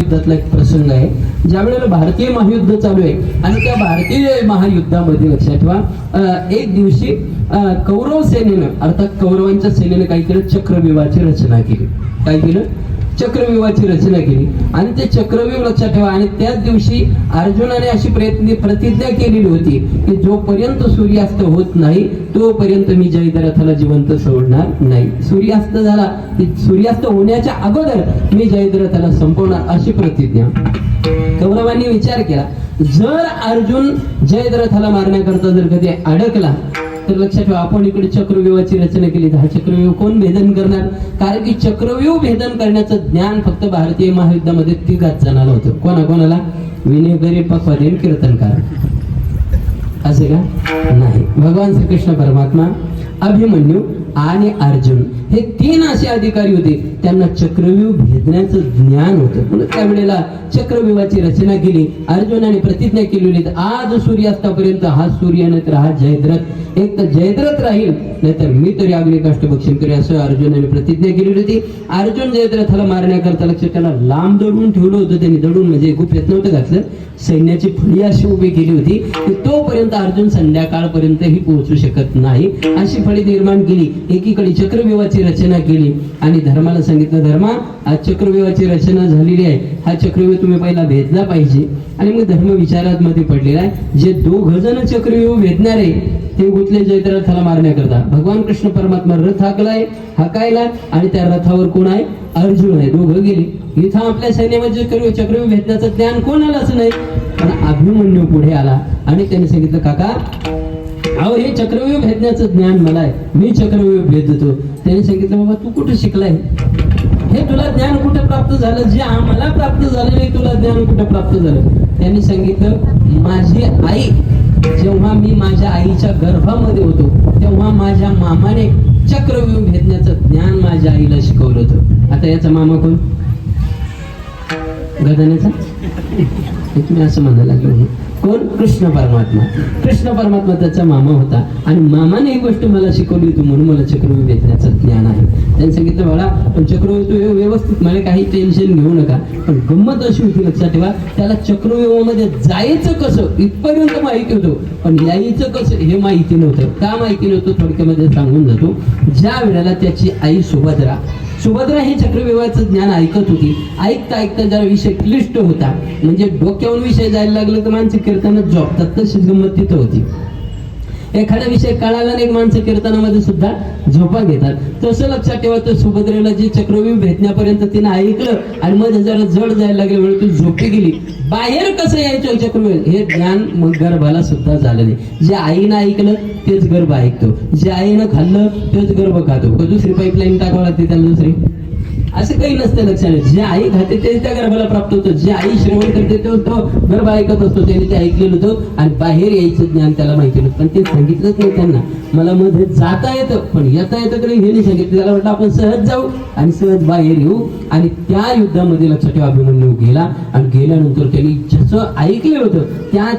युद्धातला एक प्रसंग आहे. ज्या वेळेला भारतीय महायुद्ध चालू आहे आणि त्या भारतीय महायुद्धामध्ये लक्षात ठेवा एक दिवशी कौरव सेनेनं अर्थात कौरवांच्या सेनेनं काय केलं, चक्रव्यूहाची रचना केली. काय केलं? चक्रव्यूहाची रचना केली. आणि ते चक्रव्यूह लक्षात ठेवा. आणि त्याच दिवशी अर्जुनाने अशी प्रतिज्ञा केलेली होती की जोपर्यंत सूर्यास्त होत नाही तोपर्यंत मी जयद्रथाला जिवंत सोडणार नाही. सूर्यास्त झाला की सूर्यास्त होण्याच्या अगोदर मी जयद्रथाला संपवणार अशी प्रतिज्ञा. कौरवांनी विचार केला, जर अर्जुन जयद्रथाला मारण्याकरता जर कधी अडकला तर लक्षात ठेवा आपण इकडे चक्रव्यूहाची रचना केली. हा चक्रव्यूह कोण भेदन करणार? कारण की चक्रव्यूह भेदन करण्याचं ज्ञान फक्त भारतीय महायुद्धामध्ये 3 जणांना होतं. कोणाकोणाला? विनेगरी, पक्वादेव, कीर्तनकार. असे का? नाही. भगवान श्रीकृष्ण परमात्मा, अभिमन्यू आणि अर्जुन हे 3 असे अधिकारी होते, त्यांना चक्रव्यूह भेदण्याचं ज्ञान होतं. म्हणून त्यावेळेला चक्रव्यूहाची रचना केली. अर्जुनाने प्रतिज्ञा केलेली, आज सूर्यास्तापर्यंत हा सूर्य नाही तर हा जयद्रथ, एक तर जयद्रथ राहील नाहीतर मी तरी अग्निकाष्ठ भक्षण करेन, असं अर्जुनाने प्रतिज्ञा केलेली होती. अर्जुन जयद्रथाला मारण्याकरता लक्ष त्याला लांब दडून ठेवलं होतं. त्यांनी दडून म्हणजे गुप्त नव्हतं घातलं, सैन्याची फळी अशी उभी केली होती की तोपर्यंत अर्जुन संध्याकाळपर्यंतही पोहोचू शकत नाही अशी फळी निर्माण केली. एकीकडे चक्रव्यूहाची रचना केली आणि धर्माला सांगितलं, धर्मा आज चक्रव्यूहाची रचना झालेली आहे, हा चक्रव्यूह तुम्ही पहिला भेदला पाहिजे. आणि मग धर्म विचारात मध्ये पडलेला आहे. जे 2 जण चक्रव्यूह भेदणार आहे ते गुंतले जयद्रथाला मारण्याकरता. भगवान कृष्ण परमात्मा रथ हाकायला आणि त्या रथावर कोण आहे? अर्जुन आहे. 2 गेले. इथं आपल्या सैन्यामध्ये चक्रव्यूह भेदण्याचं ज्ञान कोणालाच नाही. पण अभिमन्यू पुढे आला आणि त्याने सांगितलं, काका अहो हे चक्रव्यूह भेदण्याचं ज्ञान मला आहे, मी चक्रव्यूह भेदतो. त्याने सांगितलं, बाबा तू कुठे शिकलाय? हे तुला ज्ञान कुठे प्राप्त झालं? जे आम्हाला प्राप्त झालं नाही तुला ज्ञान कुठे प्राप्त झालं? त्यांनी सांगितलं, माझी आई, जेव्हा मी माझ्या आईच्या गर्भामध्ये होतो तेव्हा माझ्या मामाने चक्रव्यूह भेदण्याचं ज्ञान माझ्या आईला शिकवलं होतं. आता याचा मामा कोण? गदानेचा? तुम्ही असं म्हणायला लागलो. कोण? कृष्ण परमात्मा. कृष्ण परमात्मा त्याचा मामा होता आणि मामाने ही गोष्ट मला शिकवली होती, म्हणून मला चक्रव्यूह भेदण्याचं ज्ञान आहे. त्यांनी सांगितलं, बाळा पण चक्रव्यूह तू व्यवस्थित, मला काही टेन्शन घेऊ नका. पण गंमत अशी होती, लक्षात ठेवा, त्याला चक्रव्यूहामध्ये जायचं कसं इथपर्यंत माहिती होतं, पण यायचं कसं हे माहिती नव्हतं. का माहिती नव्हतं थोडक्यामध्ये सांगून जातो. ज्या वेळेला त्याची आई सुभद्रा ही चक्रव्यूहाचं ज्ञान ऐकत होती. ऐकता जरा विषय क्लिष्ट होता, म्हणजे डोक्यावरून विषय जायला लागलं तर माणसं कीर्तनात झोपतात, तशीच गंमत तिथं होती. एखादा विषय कळाला नाही माणसं कीर्तनामध्ये सुद्धा झोपा घेतात. तसं लक्षात ठेवा, तर सुभद्रेला जे चक्रव्यूह भेदण्यापर्यंत तिने ऐकलं आणि मग जरा जड जायला लागले म्हणून ती झोपी गेली. बाहेर कसं यायचं चक्रव्यूह हे ज्ञान मग गर्भाला सुद्धा झालं नाही. जे आईनं ऐकलं तेच गर्भ ऐकतो, जे आईनं खाल्लं तेच गर्भ खातो. दुसरी पाईपलाईन टाकावं लागते त्याला दुसरी, असं काही नसतं. लक्षात, जे आई खाते तेच त्या गर्भाला प्राप्त होतं, जे आई श्रवण करते तो गर्भ ऐकत असतो. त्याने ते ऐकलेलं होतं आणि बाहेर यायचं ज्ञान त्याला माहिती नव्हतं. पण ते सांगितलंच नाही त्यांना. मला मध्ये जाता येतं पण येता येतं तरी हे नाही सांगितलं. त्याला वाटलं आपण सहज जाऊ आणि सहज बाहेर येऊ. आणि त्या युद्धामध्ये लक्षात ठेवा, अभिमन्यू गेला आणि गेल्यानंतर त्यांनी जसं ऐकलं होतं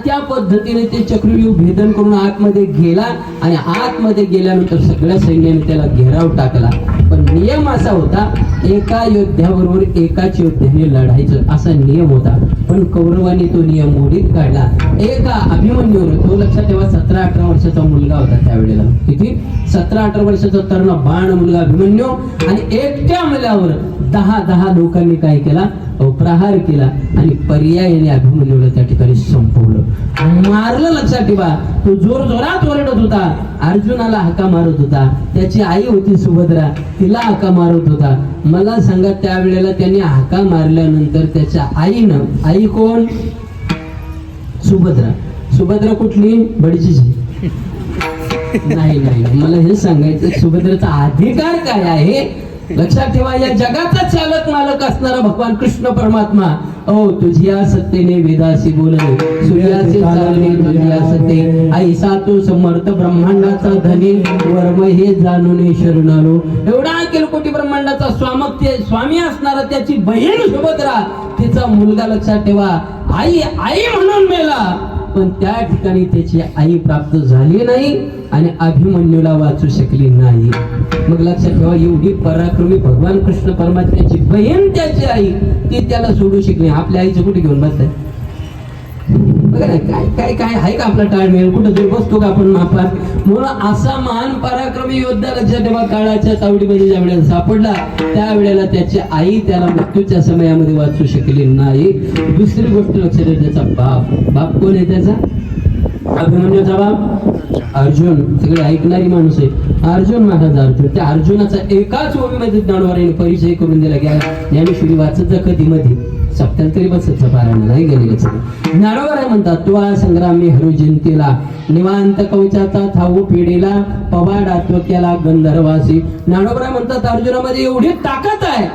त्या पद्धतीने ते चक्रव्यूह भेदन करून आतमध्ये गेला आणि आतमध्ये गेल्यानंतर सगळ्या सैन्याने त्याला घेराव टाकला. पण नियम असा होता, एका योद्ध्याबरोबर एकाच योद्ध्याने लढायचं असा नियम होता. पण कौरवांनी तो नियम मोडीत काढला. एका अभिमन्यूवर, तो लक्षात ठेवा 17-18 वर्षाचा मुलगा होता त्यावेळेला. किती? 17-18 वर्षाचा तरुण बाण मुलगा अभिमन्यू. आणि एकट्या मुलावर 10 लोकांनी काय केला? प्रहार केला आणि पर्यायाने अभिमन्यूला त्या ठिकाणी संपवलं, मारलं. लक्षात ठेवा, तो जोरात ओरडत होता, अर्जुनाला हाका मारत होता. त्याची आई होती सुभद्रा, तिला हाका मारत होता. मला सांगा, त्यावेळेला त्याने हाका मारल्यानंतर त्याच्या आईनं, आई कोण? सुभद्रा कुठली? बडीची? नाही, मला हे सांगायचं, सुभद्रेचा अधिकार काय आहे? लक्षात ठेवा, या जगाचा चालक मालक असणारा भगवान कृष्ण परमात्मा, तुझ्या सत्तेने वेदासी बोलले, सूर्याचे चालणे तुझ्या सत्ते, ऐसा तो समर्थ ब्रह्मांडाचा धनी, वर्म हे जाणून शरण आलो. एवढा अखिल कोटी ब्रह्मांडाचा स्वामी असणारा त्याची बहीण सुभद्रा, तिचा मुलगा लक्षात ठेवा आई म्हणून मेला. पण त्या ठिकाणी त्याची आई प्राप्त झाली नाही आणि अभिमन्यूला वाचू शकली नाही. मग लक्षात ठेवा, एवढी पराक्रमी भगवान कृष्ण परमात्म्याची बहीण त्याची आई, ती त्याला सोडू शकली. आपल्या आईचं कुठे घेऊन बसताय बघा ना, काय काय काय आहे का आपला टाळमेळ, कुठं तरी बसतो का आपण मापात. म्हणून असा महान पराक्रमी योद्धा लक्षात ठेवा काळाच्या तावडीमध्ये ज्या वेळेला सापडला त्यावेळेला त्याची आई त्याला मृत्यूच्या समयामध्ये वाचू शकली नाही. दुसरी गोष्ट लक्षात ठेवा, त्याचा बाप कोण आहे त्याचा? अभिमन्यूचा बाप अर्जुन. सगळे ऐकणारी माणूस आहे. अर्जुन महाराज अर्जुन, त्या अर्जुनाचा एकाच ओळीमध्ये ज्ञानोबाने परिचय करून दिला गेला. ज्ञानेश्वरी वाचत जा कधी मध्ये सप्त्याला तरी बसत पारायण नाही गेलेलं. ज्ञानोबा म्हणतात, तू संग्रामी हरू जिंतीला निवांत कवचाचा थाऊ पिढीला पवाडात्व केला गंधर्वासी. ज्ञानोबा म्हणतात अर्जुनामध्ये एवढी ताकद आहे,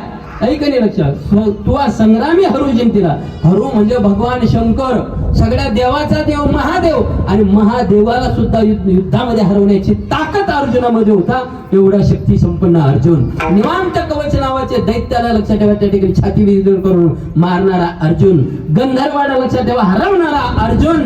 ऐकणे लक्षात. तू संग्रामी हरू जिंतीला. हरू म्हणजे भगवान शंकर, सगळ्या देवाचा देव महादेव, आणि महादेवाला सुद्धा युद्धामध्ये हरवण्याची ताकद अर्जुनामध्ये होता. एवढा शक्ती संपन्न अर्जुन. निवांत कवच नावाचे दैत्याला लक्षात ठेवा त्या ठिकाणी छाती विदूर करून मारणारा अर्जुन, गंधर्वाला लक्षात ठेवा हरवणारा अर्जुन,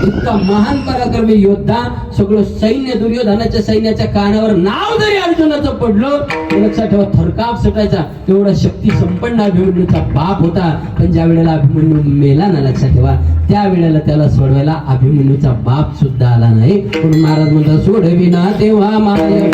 इतका महान पराक्रमी योद्धा. सगळं सैन्य दुर्योधनाच्या सैन्याच्या कानावर नाव जरी अर्जुनाचं पडलं तर लक्षात ठेवा थरकाप सुटायचा. एवढा शक्ती संपन्न अभिमन्यूचा बाप होता. पण ज्या वेळेला अभिमन्यू मेला ना, लक्षात ठेवा त्यावेळेला त्याला सोडवायला अभिमन्यूचा बाप सुद्धा आला नाही. म्हणून महाराज म्हणतात, सोडविना तेव्हा माय